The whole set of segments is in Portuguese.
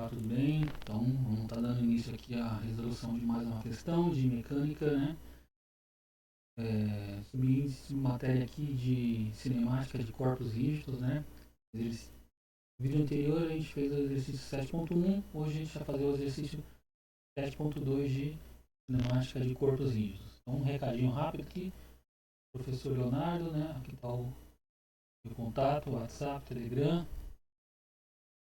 Tudo bem? Então, vamos estar dando início aqui à resolução de mais uma questão de mecânica, né? Subíndice, matéria aqui de cinemática de corpos rígidos, né? No vídeo anterior a gente fez o exercício 7.1, hoje a gente vai fazer o exercício 7.2 de cinemática de corpos rígidos. Então, um recadinho rápido aqui, professor Leonardo, né? Aqui está o meu contato, WhatsApp, Telegram.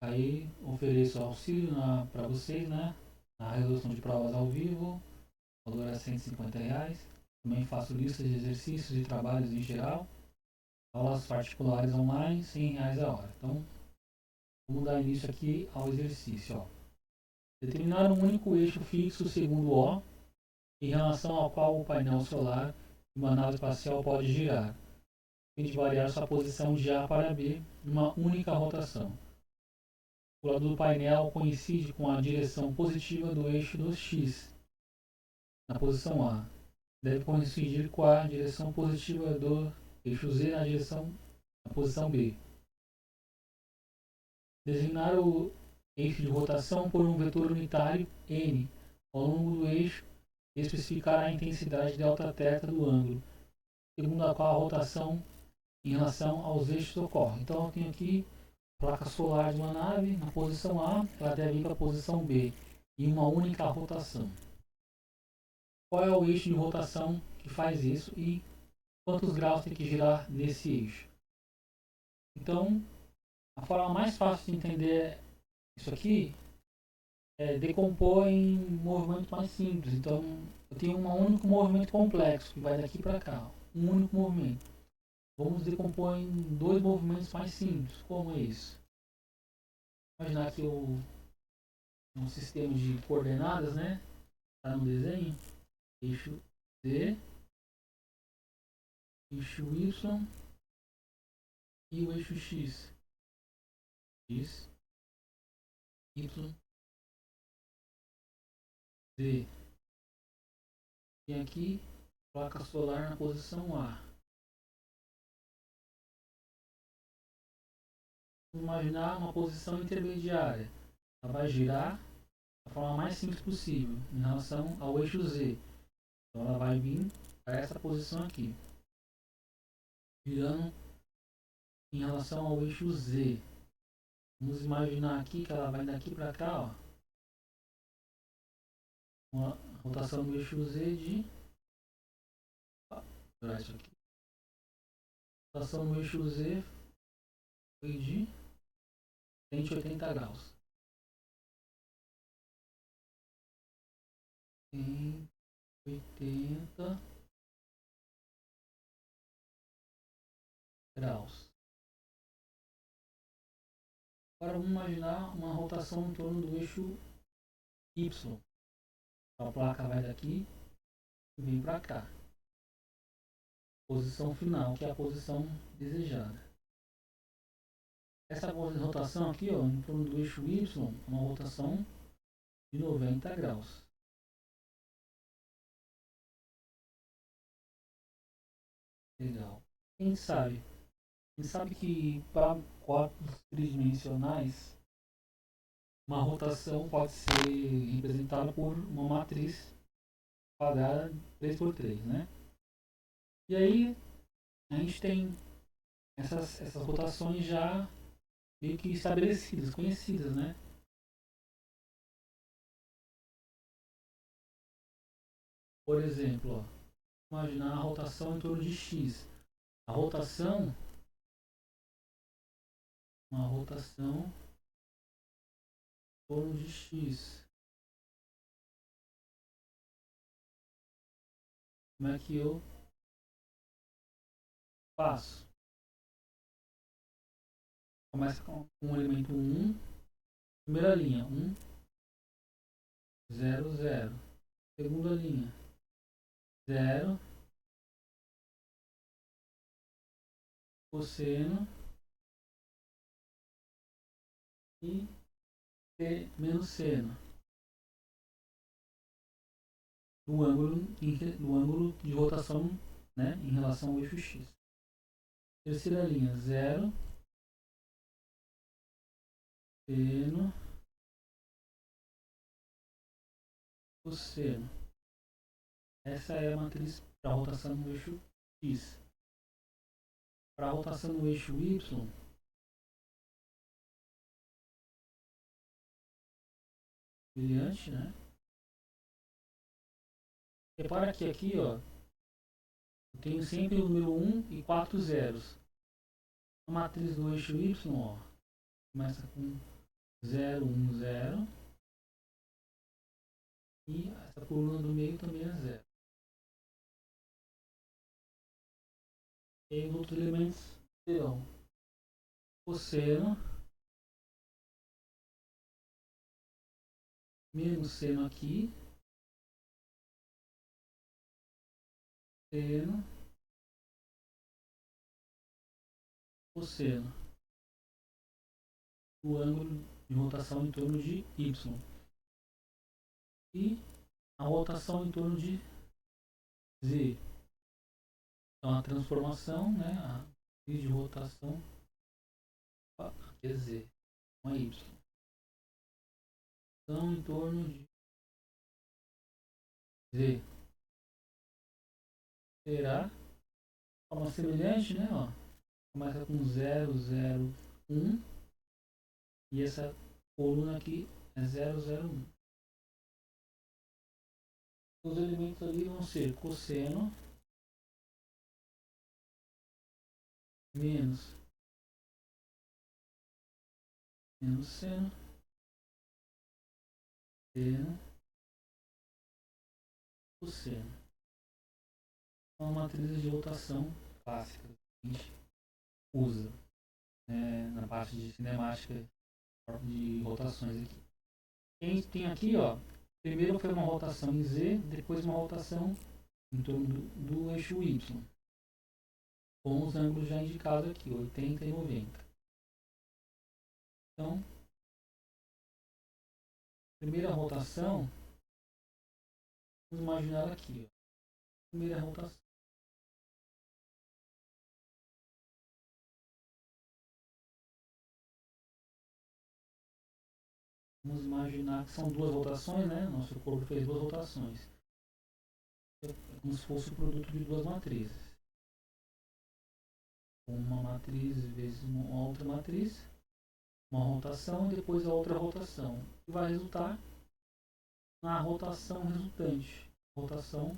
Aí ofereço auxílio para vocês, né? Na resolução de provas ao vivo, o valor é R$ 150. Também faço listas de exercícios e trabalhos em geral. Aulas particulares online, R$ 100 a hora. Então, vamos dar início aqui ao exercício. Ó. Determinar um único eixo fixo segundo O, em relação ao qual o painel solar de uma nave espacial pode girar, e de variar sua posição de A para B numa única rotação. O lado do painel coincide com a direção positiva do eixo do X, na posição A. Deve coincidir com a direção positiva do eixo Z na posição B. Designar o eixo de rotação por um vetor unitário n ao longo do eixo e especificar a intensidade delta-θ do ângulo, segundo a qual a rotação em relação aos eixos ocorre. Então eu tenho aqui placa solar de uma nave na posição A, ela deve ir para a posição B em uma única rotação. Qual é o eixo de rotação que faz isso e quantos graus tem que girar nesse eixo? Então, a forma mais fácil de entender isso aqui é decompor em movimentos mais simples. Então, eu tenho um único movimento complexo que vai daqui para cá, um único movimento. Vamos decompor em dois movimentos mais simples, como é isso? Imaginar que um sistema de coordenadas, né? Está no desenho, eixo Z, eixo Y e o eixo X. X, Y, Z. E aqui, placa solar na posição A. Vamos imaginar uma posição intermediária. Ela vai girar da forma mais simples possível em relação ao eixo Z. Então ela vai vir para essa posição aqui, girando em relação ao eixo Z. Vamos imaginar aqui que ela vai daqui para cá, ó. Uma rotação do eixo Z de isso aqui. A rotação do eixo Z foi de 180 graus. 180 graus. Agora vamos imaginar uma rotação em torno do eixo Y. A placa vai daqui e vem para cá. Posição final, que é a posição desejada. Essa rotação aqui, ó, em torno do eixo Y, é uma rotação de 90 graus. Legal. Quem sabe que para corpos tridimensionais, uma rotação pode ser representada por uma matriz quadrada 3×3, né? E aí a gente tem essas rotações já meio que estabelecidas, conhecidas, né? Por exemplo, ó, imaginar a rotação em torno de x. A rotação, uma rotação em torno de x. Como é que eu faço? Começa com o elemento 1, primeira linha, 1, 0, 0. Segunda linha, 0, cosseno e t menos seno do ângulo de rotação, né, em relação ao eixo x. Terceira linha, 0, seno cosseno. Essa é a matriz para rotação no eixo X. Para rotação no eixo Y, brilhante, né? Repara que aqui, ó, eu tenho sempre o número 1 e 4 zeros. A matriz do eixo Y, ó, começa com 0, 1, 0. E essa coluna do meio também é 0. E os outros elementos serão cosseno menos seno aqui, seno, cosseno, o ângulo de rotação em torno de y e a rotação em torno de z. Então a transformação, né, a de rotação, aqui é z, não é y. Então em torno de z será forma semelhante, né, ó. Começa com 0, 0, 1 e essa coluna aqui é 0, 0, 1. Os elementos ali vão ser cosseno menos seno, seno, cosseno. São matrizes de rotação clássicas que a gente usa, né, na parte de cinemática de rotações aqui. A gente tem aqui, ó, primeiro foi uma rotação em Z, depois uma rotação em torno do eixo Y, com os ângulos já indicados aqui, 80 e 90. Então, primeira rotação, vamos imaginar aqui, ó, primeira rotação. Vamos imaginar que são duas rotações, né? Nosso corpo fez duas rotações. É como se fosse o produto de duas matrizes. Uma matriz vezes uma outra matriz, uma rotação e depois a outra rotação. E vai resultar na rotação resultante. Rotação,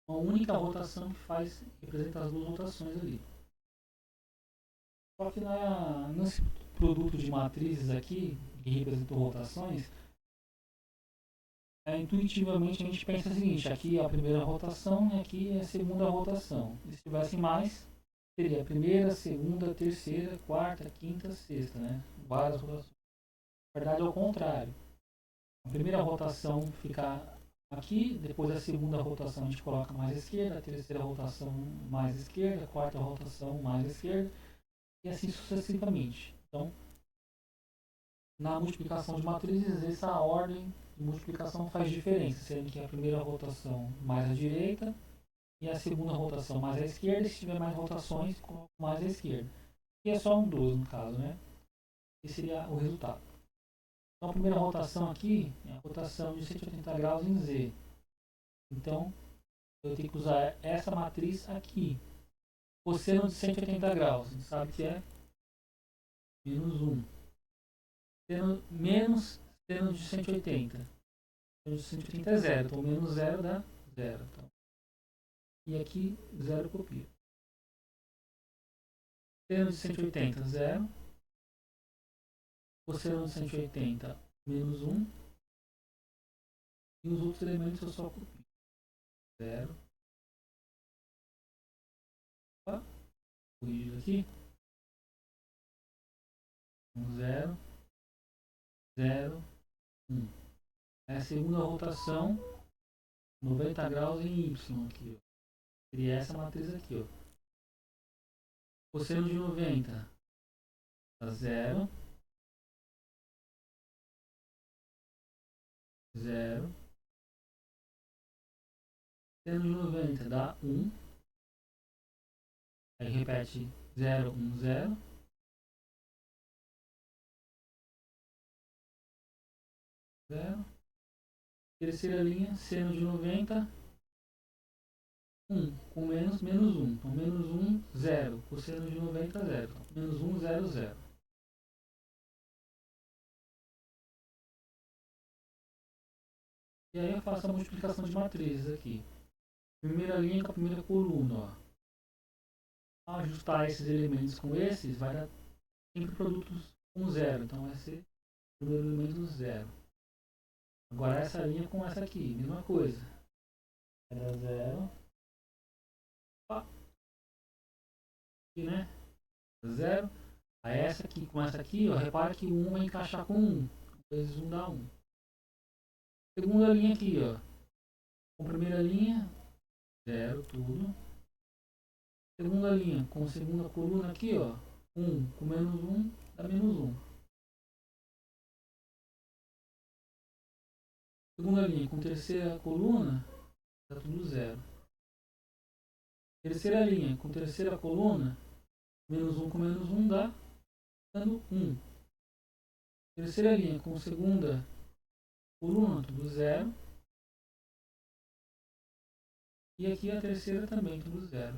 uma única rotação que representa as duas rotações ali. Só que nesse produto de matrizes aqui, que representam rotações, intuitivamente a gente pensa o seguinte: aqui é a primeira rotação e aqui é a segunda rotação. E se tivesse mais, seria a primeira, segunda, terceira, quarta, quinta, sexta, né? Várias rotações. Na verdade é o contrário. A primeira rotação fica aqui, depois a segunda rotação a gente coloca mais à esquerda, a terceira rotação mais à esquerda, a quarta rotação mais à esquerda, e assim sucessivamente. Então, na multiplicação de matrizes, essa ordem de multiplicação faz diferença, sendo que a primeira rotação mais à direita e a segunda rotação mais à esquerda, se tiver mais rotações, mais à esquerda. E é só um 12 no caso, né? Esse seria o resultado. Então a primeira rotação aqui é a rotação de 180 graus em Z. Então eu tenho que usar essa matriz aqui. Cosseno de 180 graus, a gente sabe que é menos 1. Menos seno de 180. Seno de 180 é 0, então menos 0 dá 0. Então. E aqui 0 copia. Seno de 180, 0. Cosseno de 180, menos 1. E os outros elementos eu só copio. 0. Opa, corrigido aqui. 0, 0, 1. É a segunda rotação, 90 graus em Y aqui, ó. Seria essa matriz aqui, ó. Cosseno de 90 dá 0, 0. Seno de 90 dá 1. Aí repete 0, 1, 0. 0. Terceira linha, seno de 90, 1 com menos, menos 1. Então, menos 1, 0. Cosseno de 90, 0. Então, menos 1, 0, 0. E aí eu faço a multiplicação de matrizes aqui. Primeira linha com a primeira coluna. Ó. Ao ajustar esses elementos com esses, vai dar sempre produtos com 0. Então, vai ser o primeiro elemento 0. Agora, essa linha com essa aqui, mesma coisa. Era 0. Aqui, né? 0. Aí essa aqui com essa aqui, ó, repara que o 1 vai encaixar com 1. Vezes 1 dá 1. Segunda linha aqui, ó. Com primeira linha, 0, tudo. Segunda linha, com segunda coluna aqui, ó. 1 com menos 1, dá menos 1. Segunda linha, com terceira coluna, dá tudo 0. Terceira linha, com terceira coluna, menos 1 com menos 1 dá dando 1. Terceira linha, com segunda coluna, tudo 0. E aqui a terceira também, tudo 0.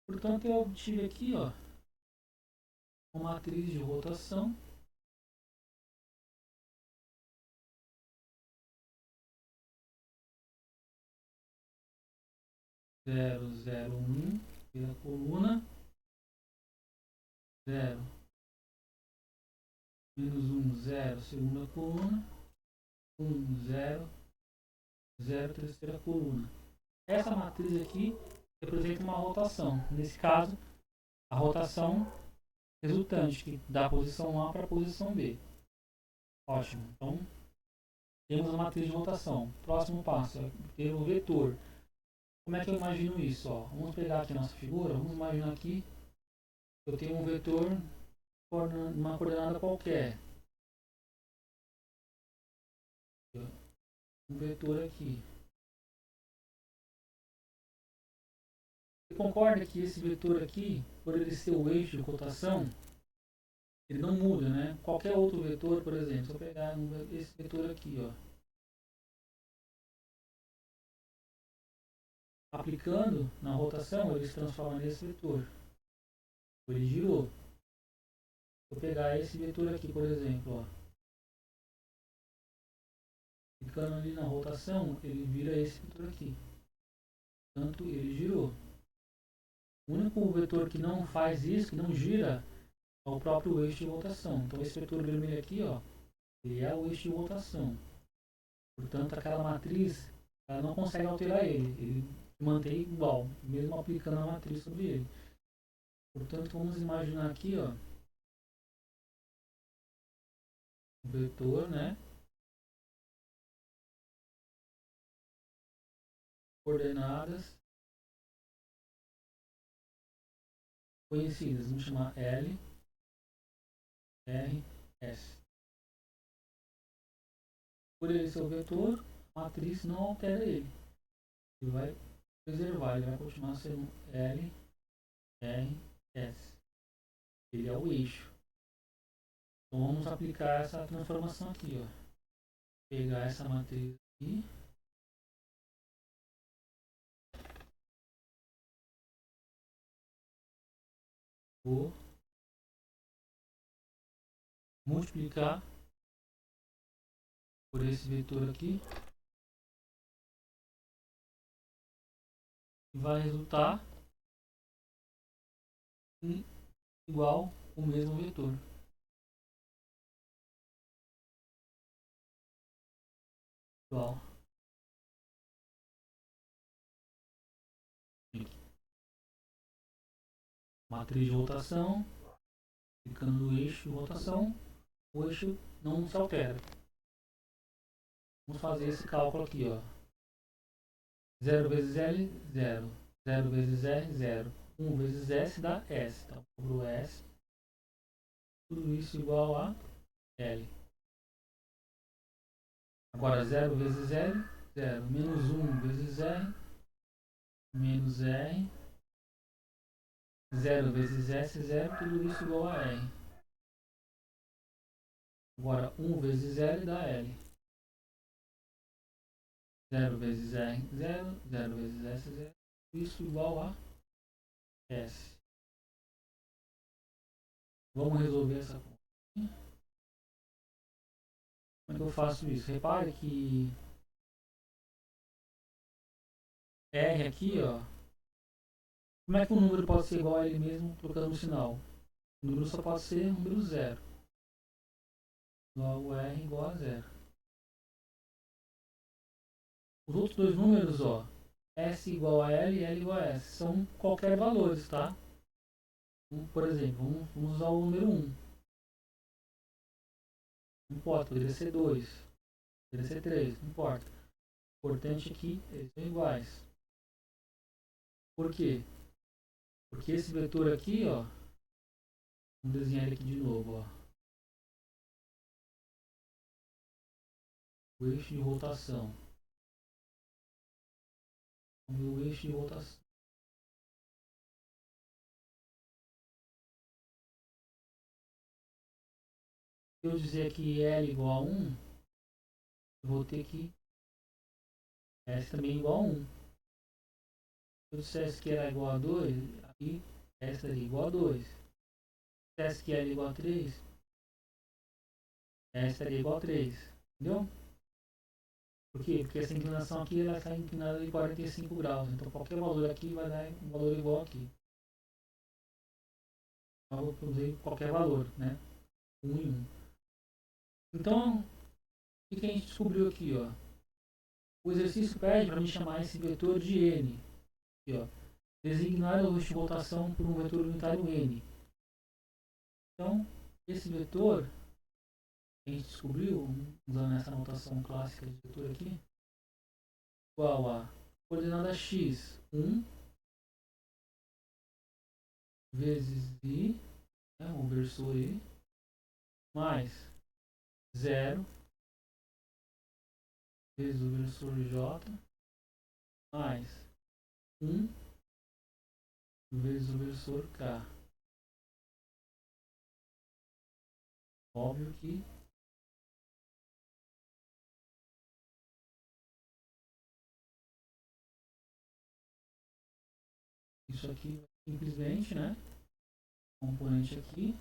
Portanto, eu obtive aqui, ó, uma matriz de rotação zero, zero, um, pela coluna, 0, menos 1, 0, segunda coluna, 1, 0, 0, terceira coluna. Essa matriz aqui representa uma rotação. Nesse caso, a rotação resultante, que da posição A para a posição B. Ótimo. Então, temos a matriz de rotação. Próximo passo é ter o vetor. Como é que eu imagino isso? Ó, vamos pegar aqui a nossa figura. Vamos imaginar aqui que eu tenho um vetor uma coordenada qualquer. Um vetor aqui. Você concorda que esse vetor aqui, por ele ser o eixo de rotação, ele não muda, né? Qualquer outro vetor, por exemplo, se eu pegar esse vetor aqui, ó, aplicando na rotação, ele se transforma nesse vetor. Ele girou. Se eu pegar esse vetor aqui, por exemplo, ó, aplicando ali na rotação, ele vira esse vetor aqui. Portanto, ele girou. O único vetor que não faz isso, que não gira, é o próprio eixo de rotação. Então, esse vetor vermelho aqui, ó, ele é o eixo de rotação. Portanto, aquela matriz, ela não consegue alterar ele. Ele se mantém igual, mesmo aplicando a matriz sobre ele. Portanto, vamos imaginar aqui, ó, o vetor, né? Coordenadas conhecidas. Vamos chamar L, R, S. Por ele ser o vetor, a matriz não altera ele. Ele vai preservar, ele vai continuar sendo L, R, S. Ele é o eixo. Então vamos aplicar essa transformação aqui, ó. Pegar essa matriz aqui. Vou multiplicar por esse vetor aqui. E vai resultar igual o mesmo vetor. Igual. Matriz de rotação. Clicando no eixo de rotação, o eixo não se altera. Vamos fazer esse cálculo aqui, ó. 0 vezes L, 0. 0 vezes R, 0. 1 vezes S dá S. Então, sobre S. Tudo isso igual a L. Agora, 0 vezes L, 0. Menos 1 vezes R, menos R. 0 vezes S, 0. Tudo isso igual a R. Agora, 1 vezes L dá L. 0 vezes R, 0. 0 vezes S, 0. Isso igual a S. Vamos resolver essa conta. Como é que eu faço isso? Repare que R aqui, ó. Como é que um número pode ser igual a ele mesmo trocando um sinal? O número só pode ser número 0. Logo R igual a 0. Os outros dois números, ó, S igual a L e L igual a S, são qualquer valores, tá? Por exemplo, vamos usar o número 1. Não importa, poderia ser 2, poderia ser 3, não importa. O importante aqui é que eles são iguais. Por quê? Porque esse vetor aqui, ó, vamos desenhar ele aqui de novo, ó. O eixo de rotação. O eixo de rotação. Se eu dizer que L igual a 1, eu vou ter que S também igual a 1. Se eu dissesse que L igual a 2, aí S estaria igual a 2. Se eu dissesse que L igual a 3, S estaria igual a 3. Entendeu? Por quê? Porque essa inclinação aqui ela está inclinada de 45 graus. Então qualquer valor aqui vai dar um valor igual aqui. Então eu usei qualquer valor, né? 1 em 1. Então, o que a gente descobriu aqui, ó? O exercício pede para me chamar esse vetor de n. Aqui, ó. Designar o eixo de rotação por um vetor unitário n. Então, esse vetor que a gente descobriu, usando essa notação clássica de vetor aqui, igual a coordenada x, 1 vezes i, né, o versor i, mais 0 vezes o versor j, mais 1 vezes o versor k. Óbvio que isso aqui simplesmente, né? Componente aqui,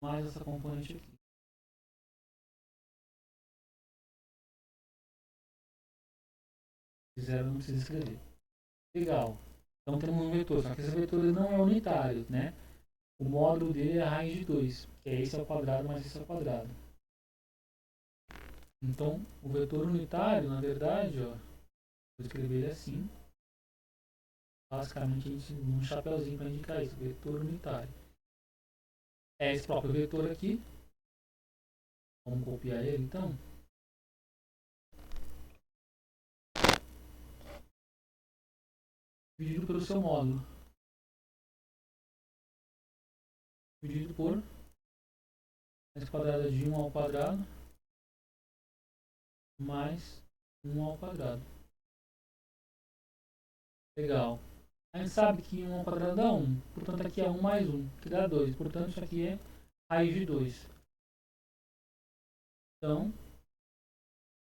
mais essa componente aqui. Se zero não precisa escrever. Legal. Então temos um vetor, só que esse vetor não é unitário, né? O módulo dele é a raiz de 2, que é esse ao quadrado mais esse ao quadrado. Então, o vetor unitário, na verdade, ó, vou escrever ele assim. Basicamente, a gente um chapeuzinho para indicar isso, vetor unitário. É esse próprio vetor aqui. Vamos copiar ele, então. Dividido pelo seu módulo. Dividido por raiz quadrada de 1 ao quadrado mais 1 ao quadrado. Legal. A gente sabe que 1 ao quadrado dá 1. Portanto, aqui é 1 mais 1, que dá 2. Portanto, isso aqui é raiz de 2. Então,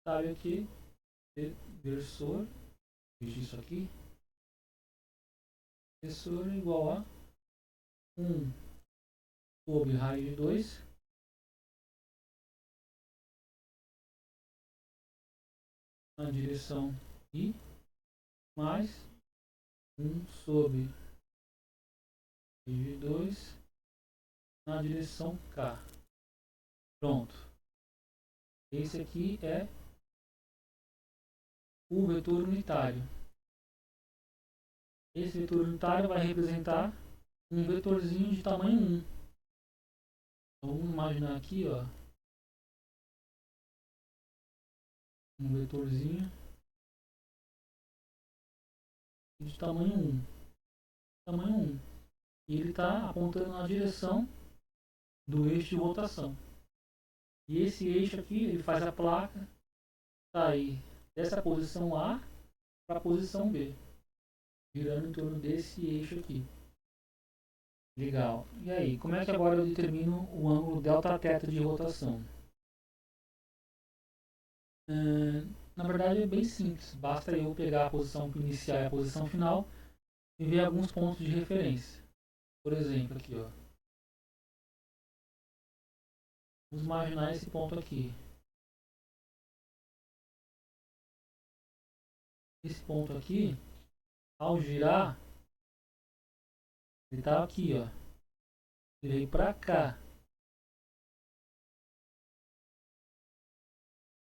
sabe aqui, versor, isso aqui, versor é igual a 1 sobre raiz de 2 na direção I mais 1 sobre raiz de 2 na direção K. Pronto. Esse aqui é o vetor unitário. Esse vetor unitário vai representar um vetorzinho de tamanho 1. Então, vamos imaginar aqui, ó, um vetorzinho de tamanho 1. Tamanho 1. E ele está apontando na direção do eixo de rotação. E esse eixo aqui, ele faz a placa sair dessa posição A para a posição B, girando em torno desse eixo aqui. Legal. E aí, como é que agora eu determino o ângulo delta θ de rotação? Na verdade é bem simples, basta eu pegar a posição inicial e a posição final e ver alguns pontos de referência. Por exemplo, aqui, ó. Vamos imaginar esse ponto aqui. Esse ponto aqui, ao girar, ele está aqui, ó. Ele veio para cá.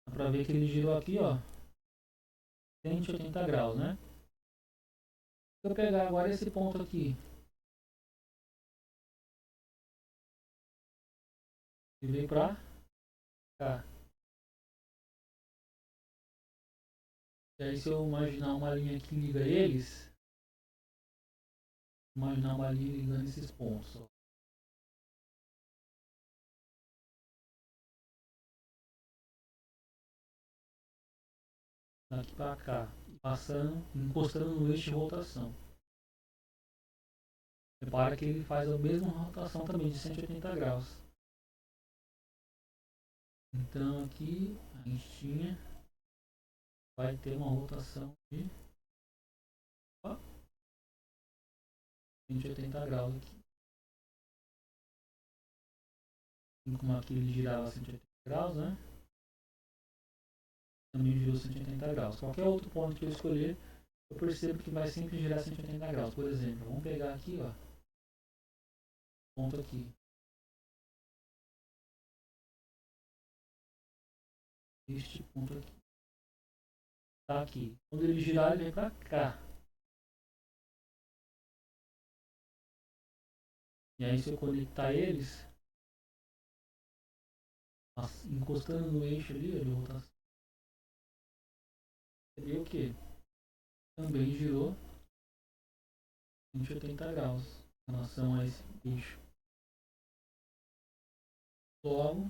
Dá para ver que ele girou aqui, ó, 180 graus, né? Se eu pegar agora esse ponto aqui, ele veio para cá. E aí se eu imaginar uma linha que liga eles, imaginar uma linha ligando esses pontos, ó. Daqui para cá, passando, encostando no eixo de rotação. Repara que ele faz a mesma rotação também de 180 graus. Então aqui a gente vai ter uma rotação de 180 graus aqui. Como aqui ele girava 180 graus, né? Também girou 180 graus. Qualquer outro ponto que eu escolher, eu percebo que vai sempre girar 180 graus. Por exemplo, vamos pegar aqui, ó, ponto aqui. Este ponto aqui. Tá aqui. Quando ele girar, ele vem para cá. E aí se eu conectar eles, encostando no eixo ali, ó, de rotação, você vê o que? Também girou 180 graus em relação a esse eixo. Logo,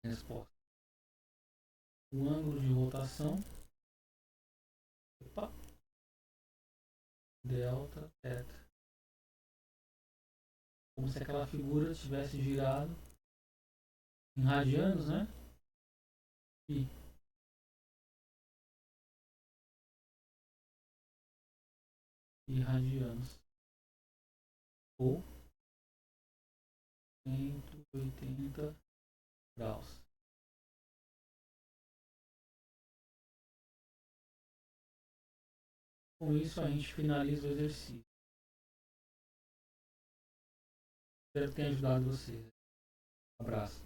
resposta. O ângulo de rotação, opa, delta, θ. Como se aquela figura tivesse girado em radianos, né? E radianos. Ou 180 graus. Com isso a gente finaliza o exercício. Espero que tenha ajudado vocês. Um abraço.